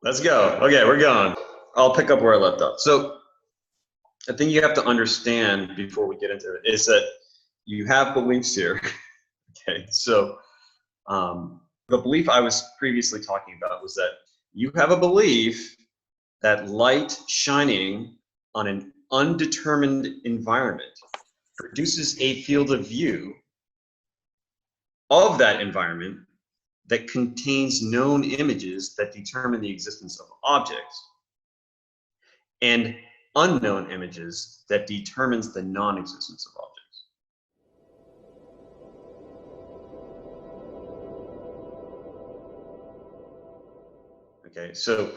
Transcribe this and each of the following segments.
Let's go. Okay, we're going. I'll pick up where I left off. So the thing you have to understand before we get into it is that you have beliefs here. Okay, so the belief I was previously talking about was that you have a belief that light shining on an undetermined environment produces a field of view of that environment that contains known images that determine the existence of objects and unknown images that determines the non-existence of objects. Okay, so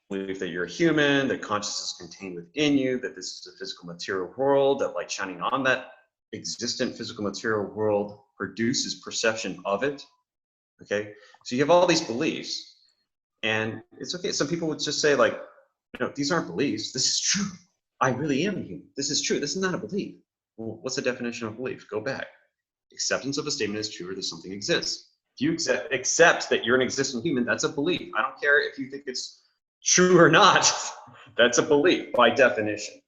believe that you're a human, that consciousness is contained within you, that this is a physical material world, that light shining on that existent physical material world produces perception of it. Okay, so you have all these beliefs, and it's okay. Some people would just say, like, these aren't beliefs. This is true. I really am a human. This is true. This is not a belief. Well, what's the definition of belief? Go back. Acceptance of a statement is true or that something exists. If you accept that you're an existing human, that's a belief. I don't care if you think it's true or not. That's a belief by definition.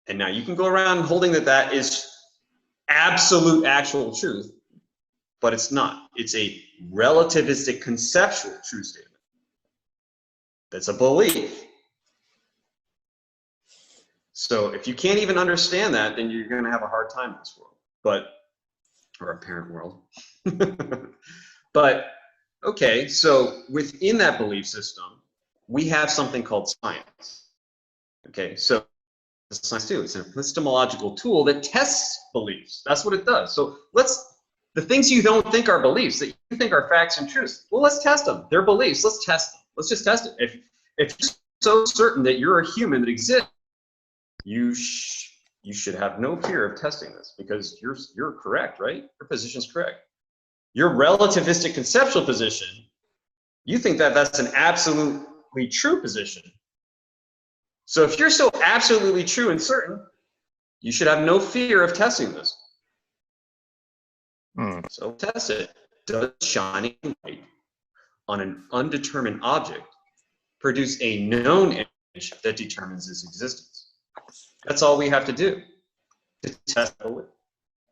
And now you can go around holding that is absolute actual truth, but it's not. It's a relativistic conceptual true statement. That's a belief. So if you can't even understand that, then you're going to have a hard time in this world, or apparent world. But okay, so within that belief system, we have something called science. Okay, so science too. It's an epistemological tool that tests beliefs. That's what it does. So the things you don't think are beliefs, that you think are facts and truths, well, let's test them. They're beliefs. Let's test them. Let's just test it. If you're so certain that you're a human that exists, you should have no fear of testing this, because you're correct, right? Your position's correct. Your relativistic conceptual position, you think that that's an absolutely true position. So if you're so absolutely true and certain, you should have no fear of testing this. So test it. Does shining light on an undetermined object produce a known image that determines its existence? That's all we have to do to test it.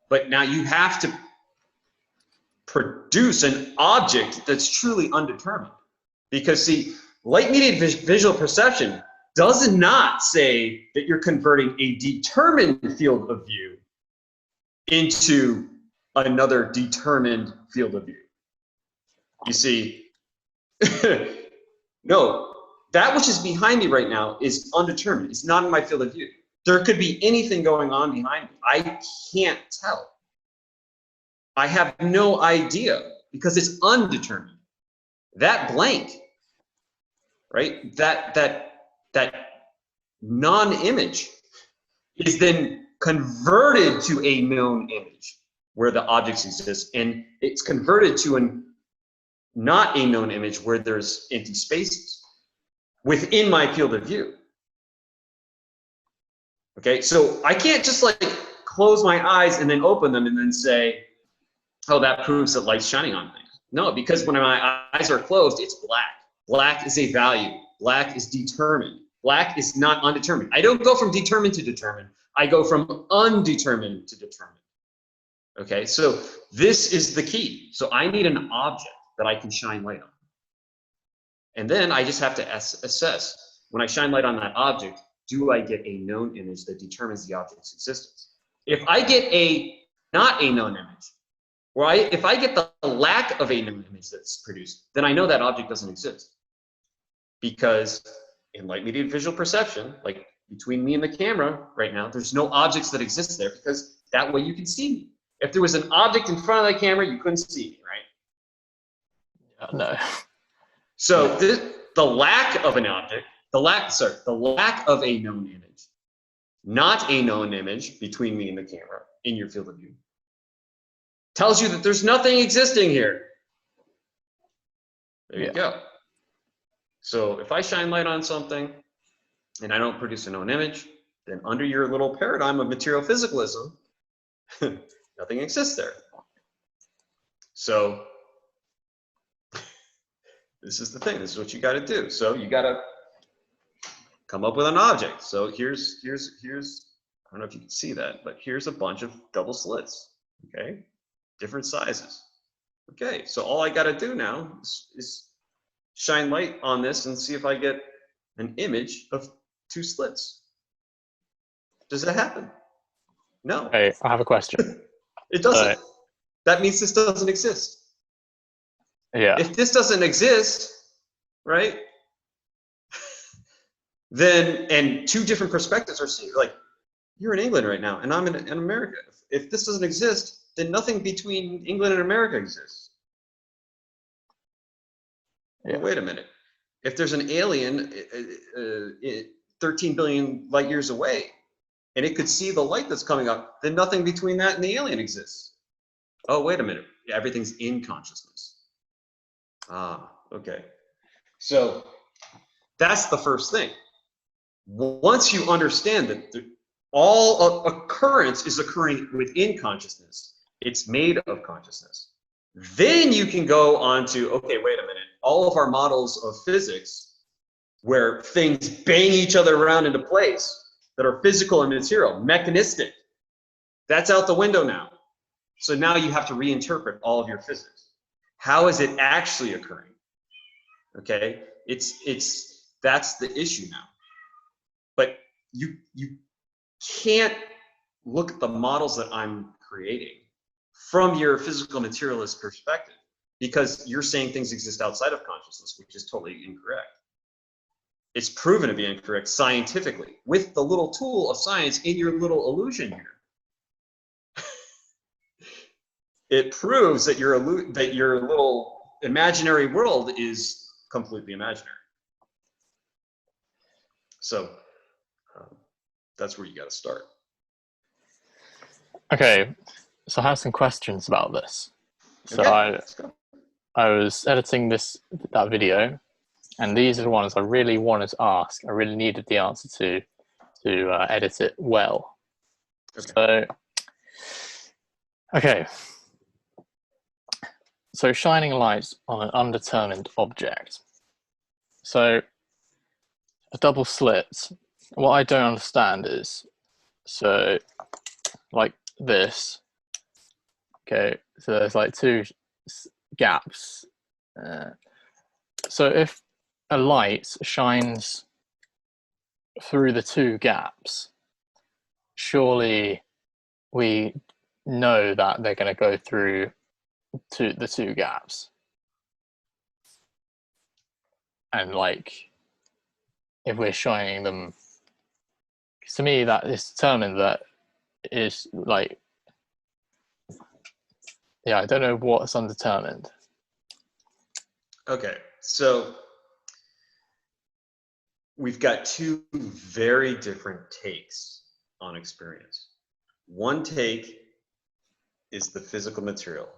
But now you have to produce an object that's truly undetermined. Because see, light-mediated visual perception does not say that you're converting a determined field of view into another determined field of view. You see, no, that which is behind me right now is undetermined. It's not in my field of view. There could be anything going on behind me. I can't tell. I have no idea because it's undetermined. That blank, right? That non-image is then converted to a known image where the objects exist, and it's converted to not a known image where there's empty spaces within my field of view. Okay, so I can't just like close my eyes and then open them and then say, oh, that proves that light's shining on things. No, because when my eyes are closed, it's black. Black is a value. Black is determined. Black is not undetermined. I don't go from determined to determined. I go from undetermined to determined. Okay, so this is the key. So I need an object that I can shine light on. And then I just have to assess, when I shine light on that object, do I get a known image that determines the object's existence? If I get not a known image, or if I get the lack of a known image that's produced, then I know that object doesn't exist. Because in light-mediated visual perception, like between me and the camera right now, there's no objects that exist there, because that way you can see me. If there was an object in front of the camera, you couldn't see me, right? No. So the lack of an object, the lack of a known image, not a known image between me and the camera in your field of view, tells you that there's nothing existing here. There you go. So if I shine light on something and I don't produce a known image, then under your little paradigm of material physicalism, nothing exists there. So This is the thing. This is what you got to do. So you got to come up with an object. So here's, I don't know if you can see that, but here's a bunch of double slits, okay? Different sizes. Okay, so all I got to do now is shine light on this and see if I get an image of two slits. Does that happen? No. Hey, I have a question. It doesn't. That means this doesn't exist. Yeah. If this doesn't exist, right, then, and two different perspectives are seen, like, you're in England right now, and I'm in America. If this doesn't exist, then nothing between England and America exists. Yeah. Well, wait a minute. If there's an alien 13 billion light years away, and it could see the light that's coming up, then nothing between that and the alien exists. Oh, wait a minute. Everything's in consciousness. Ah, okay. So that's the first thing. Once you understand that all occurrence is occurring within consciousness, it's made of consciousness, then you can go on to, okay, wait a minute. All of our models of physics where things bang each other around into place that are physical and material, mechanistic, that's out the window now. So now you have to reinterpret all of your physics. How is it actually occurring? Okay, that's the issue now. But you can't look at the models that I'm creating from your physical materialist perspective, because you're saying things exist outside of consciousness, which is totally incorrect. It's proven to be incorrect scientifically with the little tool of science in your little illusion here. It proves that your little imaginary world is completely imaginary. So that's where you got to start. Okay, so I have some questions about this. So okay, I was editing that video, and these are the ones I really wanted to ask. I really needed the answer to edit it well. Okay. So shining light on an undetermined object. So a double slit, what I don't understand is, so like this, okay, so there's like two gaps. So if a light shines through the two gaps, surely we know that they're going to go through to the two gaps. And like, if we're shining them, to me that is determined, that is like, yeah, I don't know what's undetermined. Okay, so we've got two very different takes on experience. One take is the physical material,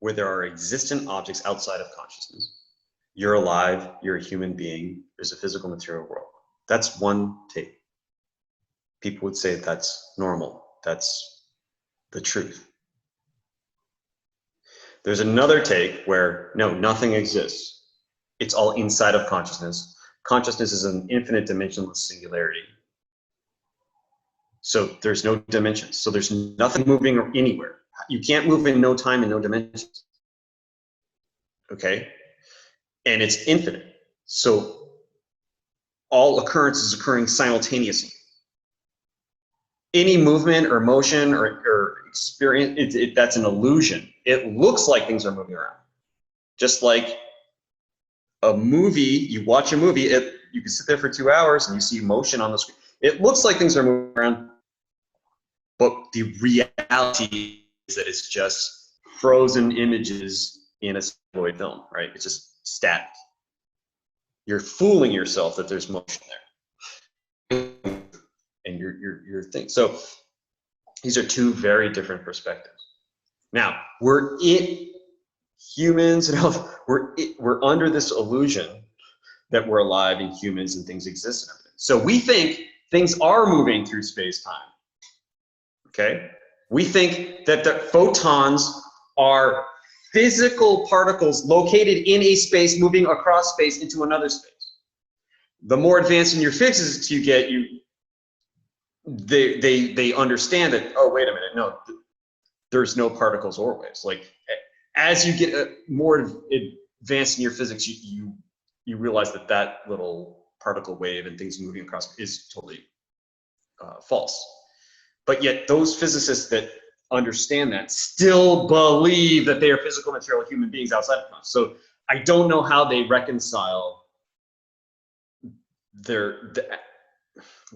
where there are existent objects outside of consciousness. You're alive, you're a human being, there's a physical material world. That's one take. People would say that's normal, that's the truth. There's another take where, no, nothing exists. It's all inside of consciousness. Consciousness is an infinite dimensionless singularity. So there's no dimensions. So there's nothing moving anywhere. You can't move in no time and no dimensions. Okay? And it's infinite. So all occurrence is occurring simultaneously. Any movement or motion or experience, that's an illusion. It looks like things are moving around. Just like a movie, you watch a movie, you can sit there for 2 hours and you see motion on the screen. It looks like things are moving around, but the reality is that it's just frozen images in a celluloid film, right? It's just static. You're fooling yourself that there's motion there. And your thing. So these are two very different perspectives. Now, humans and health, we're under this illusion that we're alive and humans and things exist and everything. So we think things are moving through space-time. Okay? We think that the photons are physical particles located in a space moving across space into another space. The more advanced in your physics you get, they understand that, oh, wait a minute, no, there's no particles or waves. Like, as you get more advanced in your physics, you realize that that little particle wave and things moving across is totally false. But yet those physicists that understand that still believe that they are physical material human beings outside of consciousness. So I don't know how they reconcile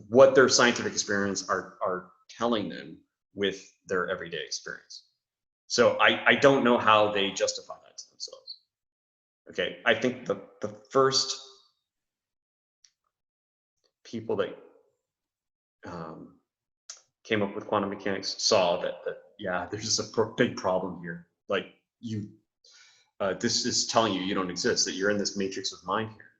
what their scientific experiments are telling them with their everyday experience. So I don't know how they justify that to themselves. Okay, I think the first people that came up with quantum mechanics saw that yeah, there's just a big problem here. Like, this is telling you don't exist, that you're in this matrix of mind here.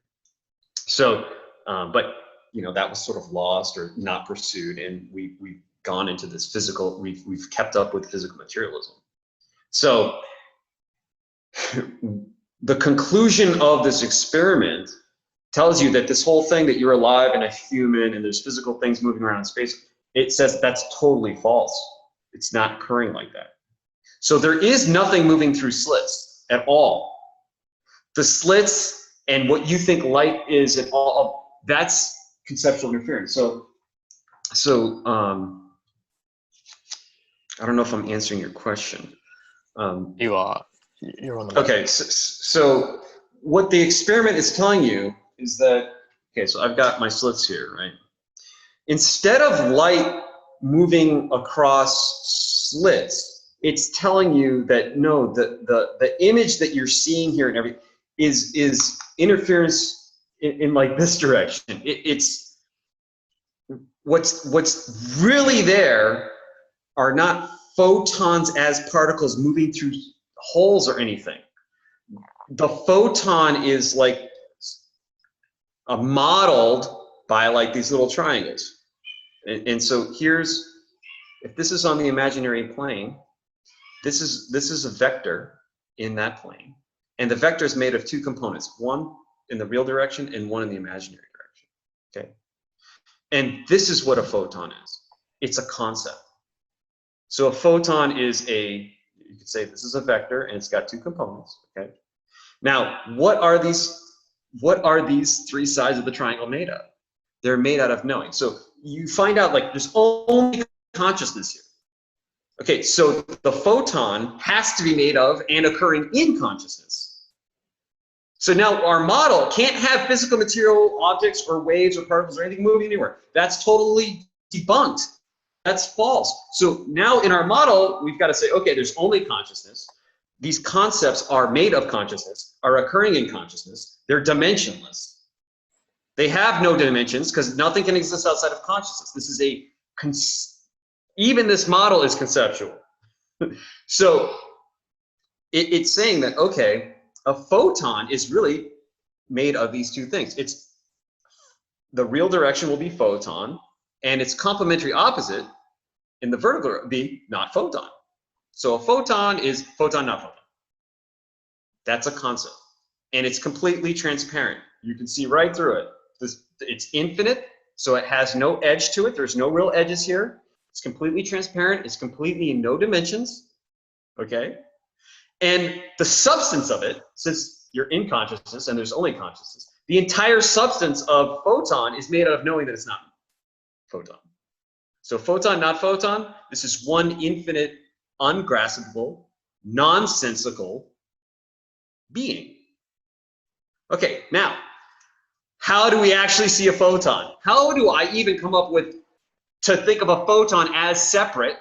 So, but you know, that was sort of lost or not pursued, and we've gone into this physical. We've kept up with physical materialism. So, the conclusion of this experiment tells you that this whole thing that you're alive and a human and there's physical things moving around in space, it says that's totally false. It's not occurring like that. So there is nothing moving through slits at all. The slits and what you think light is and all, that's conceptual interference. So I don't know if I'm answering your question. You are. You're on the Okay, so what the experiment is telling you is that, okay, so I've got my slits here, right? Instead of light moving across slits, it's telling you that no, the image that you're seeing here and everything is interference in like this direction. It's what's really there are not photons as particles moving through holes or anything. The photon is like modeled by like these little triangles. And so here's, if this is on the imaginary plane, this is a vector in that plane. And the vector is made of two components, one in the real direction and one in the imaginary direction, okay? And this is what a photon is. It's a concept. So a photon is you could say this is a vector and it's got two components, okay? Now, what are these three sides of the triangle made of? They're made out of knowing. So you find out like there's only consciousness here. Okay, so the photon has to be made of and occurring in consciousness. So now our model can't have physical material objects or waves or particles or anything moving anywhere. That's totally debunked. That's false. So now in our model, we've got to say, okay, there's only consciousness. These concepts are made of consciousness, are occurring in consciousness. They're dimensionless. They have no dimensions because nothing can exist outside of consciousness. This is even this model is conceptual. So it's saying that, okay, a photon is really made of these two things. It's the real direction will be photon, and its complementary opposite in the vertical will be not photon. So a photon is photon, not photon. That's a concept. And it's completely transparent. You can see right through it. It's infinite, so it has no edge to it. There's no real edges here. It's completely transparent. It's completely in no dimensions, okay? And the substance of it, since you're in consciousness and there's only consciousness, the entire substance of photon is made out of knowing that it's not photon. So photon, not photon, this is one infinite, ungraspable, nonsensical being. Okay, now, how do we actually see a photon? How do I even come up with to think of a photon as separate?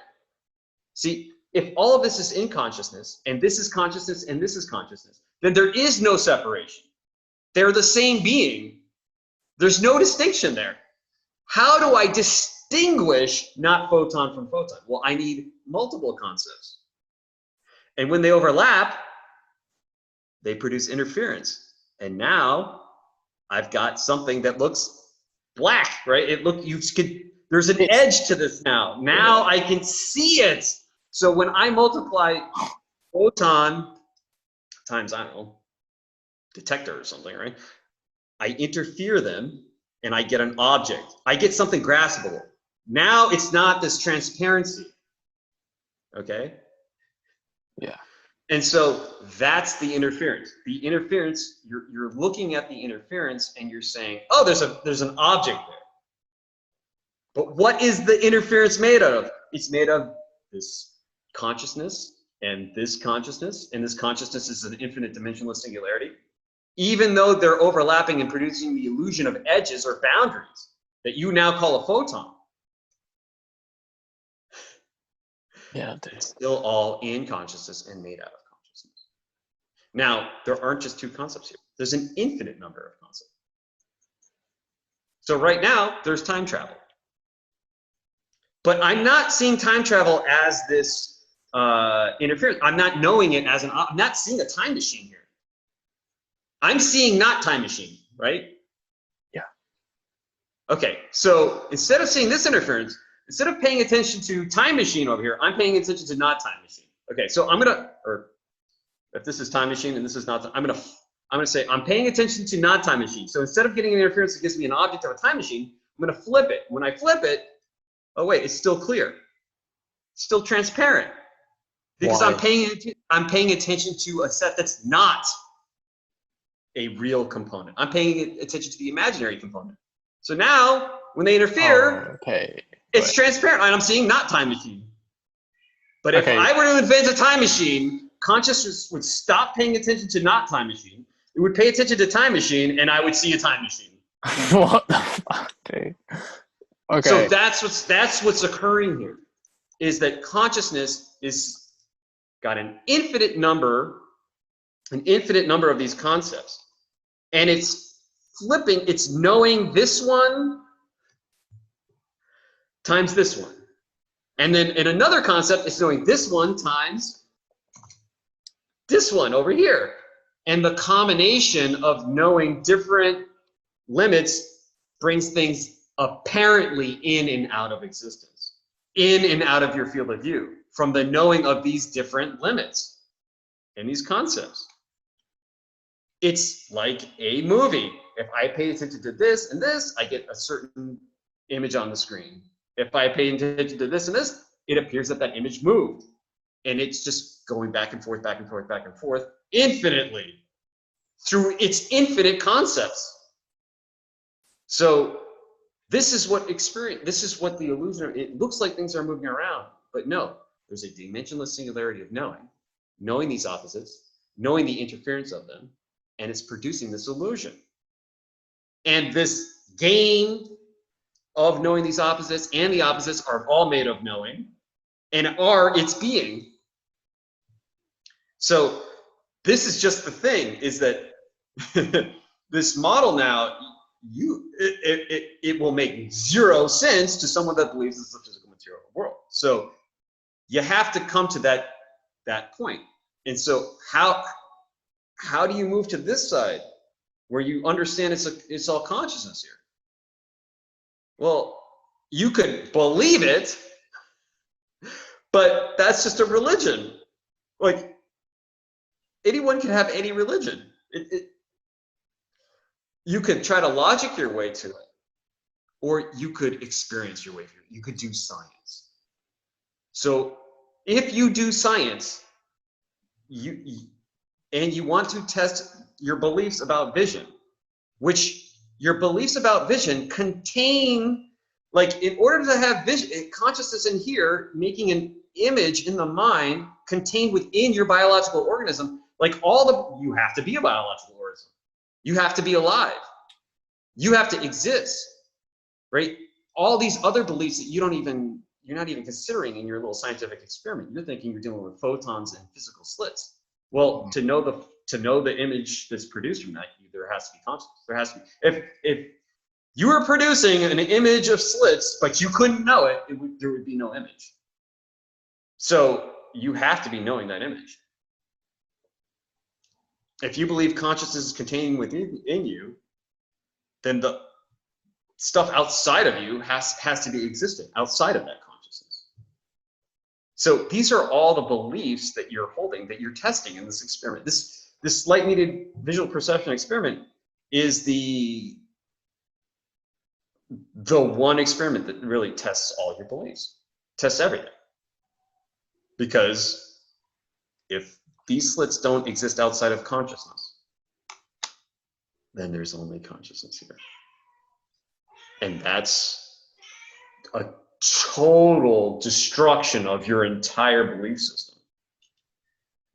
See, if all of this is in consciousness, and this is consciousness, and this is consciousness, then there is no separation. They're the same being. There's no distinction there. How do I distinguish not photon from photon? Well, I need multiple concepts. And when they overlap, they produce interference. And now I've got something that looks black, right? There's an edge to this now. Now I can see it. So when I multiply photon times, I don't know, detector or something, right? I interfere them and I get an object. I get something graspable. Now it's not this transparency, okay? Yeah. And so that's the interference. The interference, you're looking at the interference and you're saying, oh, there's an object there. But what is the interference made of? It's made of this consciousness and this consciousness, and this consciousness is an infinite dimensionless singularity. Even though they're overlapping and producing the illusion of edges or boundaries that you now call a photon, Yeah, dude. it's still all in consciousness and made out of consciousness. Now, there aren't just two concepts here. There's an infinite number of concepts. So right now, there's time travel. But I'm not seeing time travel as this interference. I'm not knowing it as I'm not seeing a time machine here. I'm seeing not time machine, right? Yeah. Okay, so instead of seeing this interference, instead of paying attention to time machine over here, I'm paying attention to not time machine. Okay, so I'm gonna, or if this is time machine and this is not, I'm gonna say I'm paying attention to not time machine. So instead of getting an interference that gives me an object of a time machine, I'm gonna flip it. When I flip it, oh wait, it's still clear. It's still transparent. Because Why? I'm paying attention to a set that's not a real component. I'm paying attention to the imaginary component. So now, when they interfere, okay. it's transparent, and I'm seeing not time machine. But if Okay. I were to invent a time machine, consciousness would stop paying attention to not time machine. It would pay attention to time machine, and I would see a time machine. What the fuck, dude? Okay. So that's what's occurring here, is that consciousness is got an infinite number of these concepts, and it's flipping, it's knowing this one times this one. And then in another concept, it's knowing this one times this one over here. And the combination of knowing different limits brings things apparently in and out of existence, in and out of your field of view, from the knowing of these different limits and these concepts. It's like a movie. If I pay attention to this and this, I get a certain image on the screen. If I pay attention to this and this, it appears that that image moved. And it's just going back and forth, back and forth, back and forth, infinitely, through its infinite concepts. So this is what the illusion, it looks like things are moving around, but no, there's a dimensionless singularity of knowing these opposites, knowing the interference of them, and it's producing this illusion. And this game of knowing these opposites and the opposites are all made of knowing and are its being. So this is just the thing, is that this model now, it will make zero sense to someone that believes this is a physical material world. So you have to come to that point. And so how do you move to this side where you understand it's all consciousness here? Well, you could believe it, but that's just a religion. Like, anyone can have any religion. You could try to logic your way to it, or you could experience your way through it. You could do science. So if you do science, and you want to test your beliefs about vision, which your beliefs about vision contain, like, in order to have vision, consciousness in here, making an image in the mind contained within your biological organism, like you have to be a biological organism. You have to be alive. You have to exist, right? All these other beliefs that you're not even considering in your little scientific experiment. You're thinking you're dealing with photons and physical slits. Well, to know the image that's produced from that, there has to be consciousness. There has to be. If you were producing an image of slits, but you couldn't know it, there would be no image. So you have to be knowing that image. If you believe consciousness is contained within you, then the stuff outside of you has to be existent outside of that consciousness. So these are all the beliefs that you're holding, that you're testing in this experiment. this light-mediated visual perception experiment is the one experiment that really tests all your beliefs, tests everything. Because if these slits don't exist outside of consciousness, then there's only consciousness here. And that's a total destruction of your entire belief system.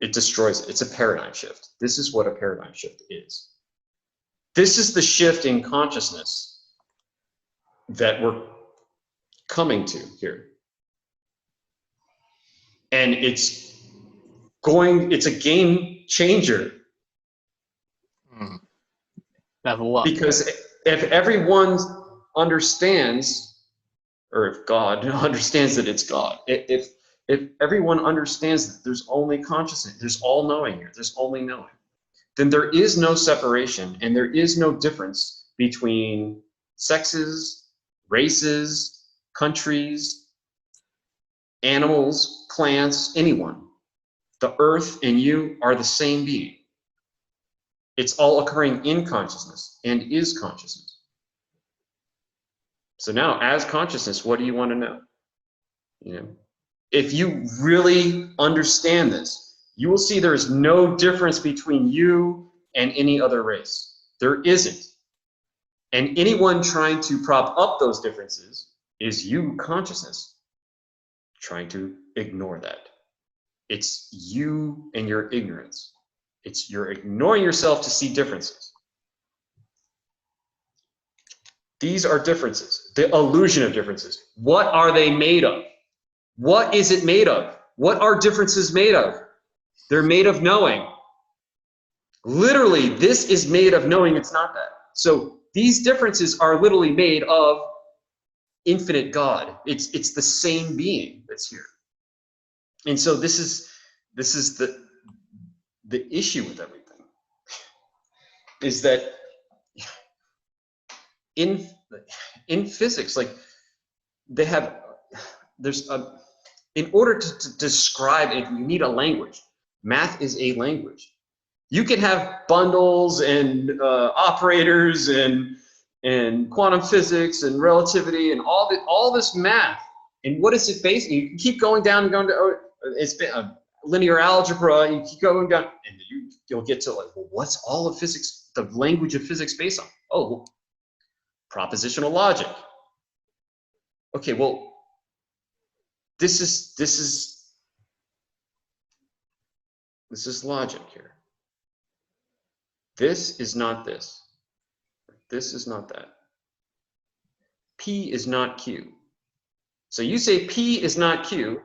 It destroys it. It's a paradigm shift. This is what a paradigm shift is. This is the shift in consciousness that we're coming to here. And it's a game changer. Level one. Because if everyone understands, or if God understands that it's God, if everyone understands that there's only consciousness, there's all knowing here, there's only knowing, then there is no separation and there is no difference between sexes, races, countries, animals, plants, anyone. The earth and you are the same being. It's all occurring in consciousness and is consciousness. So now, as consciousness, what do you want to know? You know, if you really understand this, you will see there is no difference between you and any other race. There isn't. And anyone trying to prop up those differences is you, consciousness, trying to ignore that. It's you and your ignorance. You're ignoring yourself to see differences. These are differences, the illusion of differences. What are they made of? What is it made of? What are differences made of? They're made of knowing. Literally, this is made of knowing. It's not that. So these differences are literally made of infinite God. It's the same being that's here. And so this is the issue with everything, is that in physics, like in order to describe it, you need a language. Math is a language. You can have bundles and operators and quantum physics and relativity and all this math. And what is it based on? You can keep going down and going to, it's been linear algebra. You keep going down, and you'll get to like, well, what's all of physics, the language of physics based on? Oh, well, propositional logic. Okay, well, this is logic here. This is not this. This is not that. P is not Q. So you say P is not Q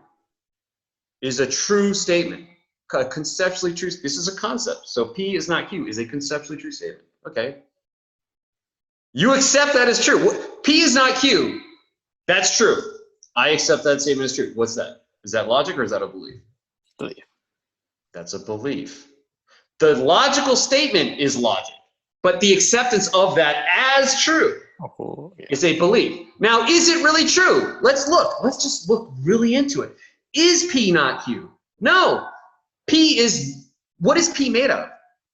is a true statement, a conceptually true. This is a concept. So P is not Q is a conceptually true statement. Okay. You accept that as true. P is not Q. That's true. I accept that statement as true. What's that? Is that logic or is that a belief? Belief. That's a belief. The logical statement is logic, but the acceptance of that as true is a belief. Now, is it really true? Let's look. Let's just look really into it. Is P not Q? No. P is, what is P made of?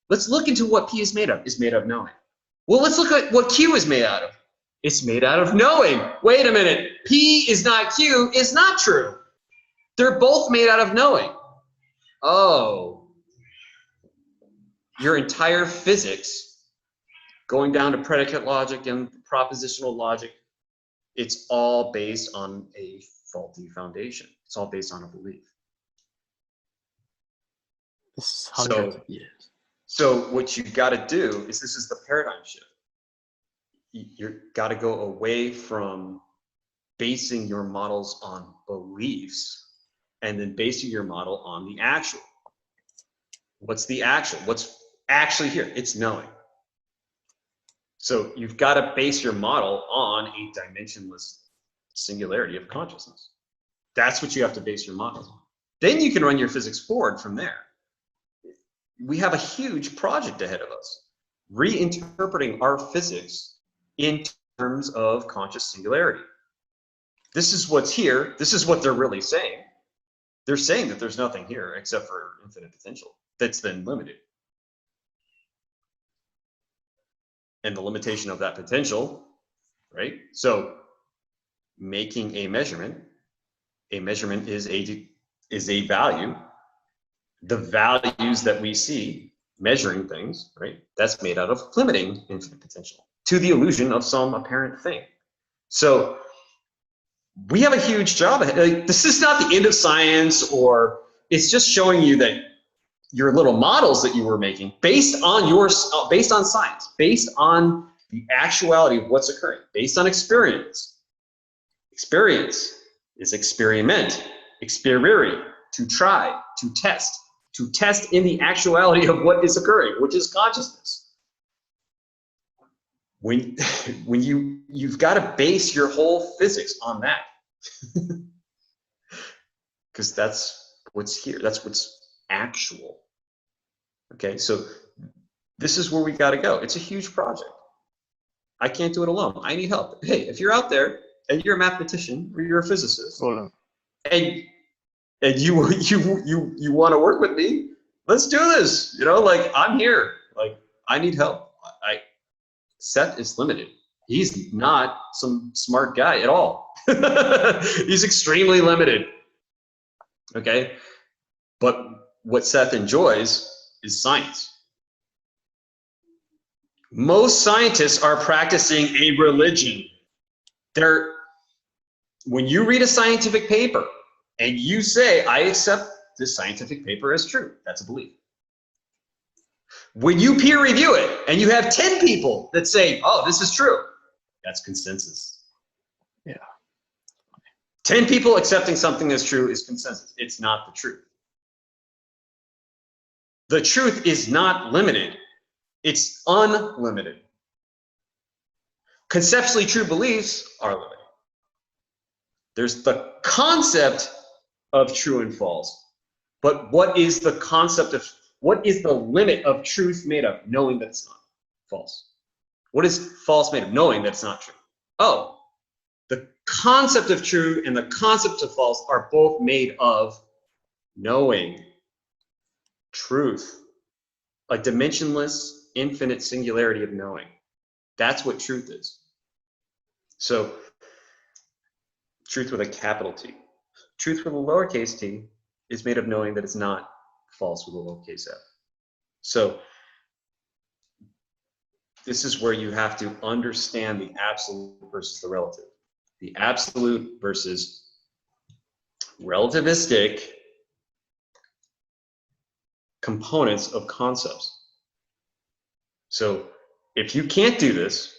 Let's look into what P is made of. It's made of knowing. Well, let's look at what Q is made out of. It's made out of knowing. Wait a minute. P is not Q is not true. They're both made out of knowing. Oh. Your entire physics, going down to predicate logic and propositional logic, it's all based on a faulty foundation. It's all based on a belief. This is hundreds of years. So what you got to do is, this is the paradigm shift. You got to go away from basing your models on beliefs and then basing your model on the actual. What's the actual? What's actually here? It's knowing. So you've got to base your model on a dimensionless singularity of consciousness. That's what you have to base your models on. Then you can run your physics forward from there. We have a huge project ahead of us, reinterpreting our physics in terms of conscious singularity. This is what's here. This is what they're really saying. They're saying that there's nothing here except for infinite potential that's then limited. and the limitation of that potential, right? So making a measurement is a value. The values that we see measuring things, right? That's made out of limiting infinite potential to the illusion of some apparent thing. So we have a huge job ahead. Like, this is not the end of science, or it's just showing you that your little models that you were making based on science, based on the actuality of what's occurring, based on experience. Experience is experiment, experire, to try, to test in the actuality of what is occurring, which is consciousness. When you've got to base your whole physics on that, because that's what's here, that's what's actual. Okay, so this is where we got to go. It's a huge project. I can't do it alone. I need help. Hey, if you're out there and you're a mathematician or you're a physicist, and you want to work with me, let's do this. You know, like, I'm here. Like, I need help. Seth is limited. He's not some smart guy at all. He's extremely limited. Okay, but what Seth enjoys is science. Most scientists are practicing a religion. When you read a scientific paper and you say, I accept this scientific paper as true, that's a belief. When you peer review it and you have 10 people that say, oh, this is true, that's consensus. Yeah. 10 people accepting something as true is consensus. It's not the truth. The truth is not limited. It's unlimited. Conceptually true beliefs are limited. There's the concept of true and false. But what is the limit of truth made of? Knowing that it's not false. What is false made of? Knowing that it's not true. Oh, the concept of true and the concept of false are both made of knowing truth. A dimensionless, infinite singularity of knowing. That's what truth is. So, truth with a capital T. Truth with a lowercase t is made of knowing that it's not false with a lowercase f. So, this is where you have to understand the absolute versus the relative. The absolute versus relativistic components of concepts. So if you can't do this,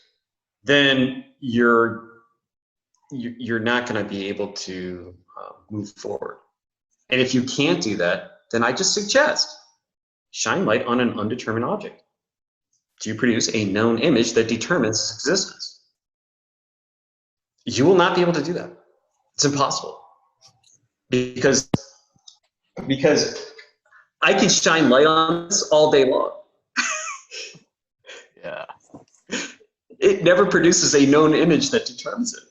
then you're not going to be able to move forward. And if you can't do that, then I just suggest shine light on an undetermined object to produce a known image that determines its existence. You will not be able to do that. It's impossible. Because I can shine light on this all day long. Yeah. It never produces a known image that determines it.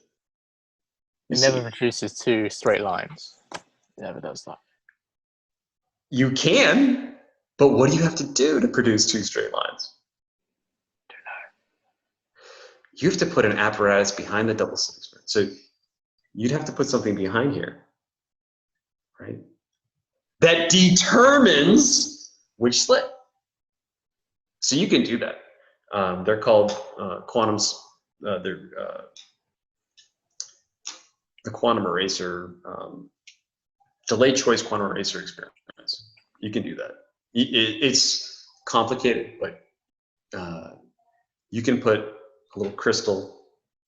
It never produces two straight lines. It never does that. You can, but what do you have to do to produce two straight lines? I don't know. You have to put an apparatus behind the double slit experiment. So you'd have to put something behind here, right? That determines which slit. So you can do that. They're called quantums. They're the quantum eraser, delayed choice quantum eraser experiments. You can do that. It's complicated, but you can put a little crystal,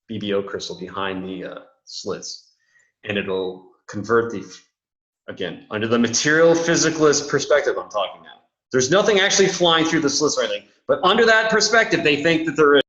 BBO crystal, behind the slits, and it'll convert again, under the material physicalist perspective I'm talking now. There's nothing actually flying through the slits or anything, but under that perspective, they think that there is.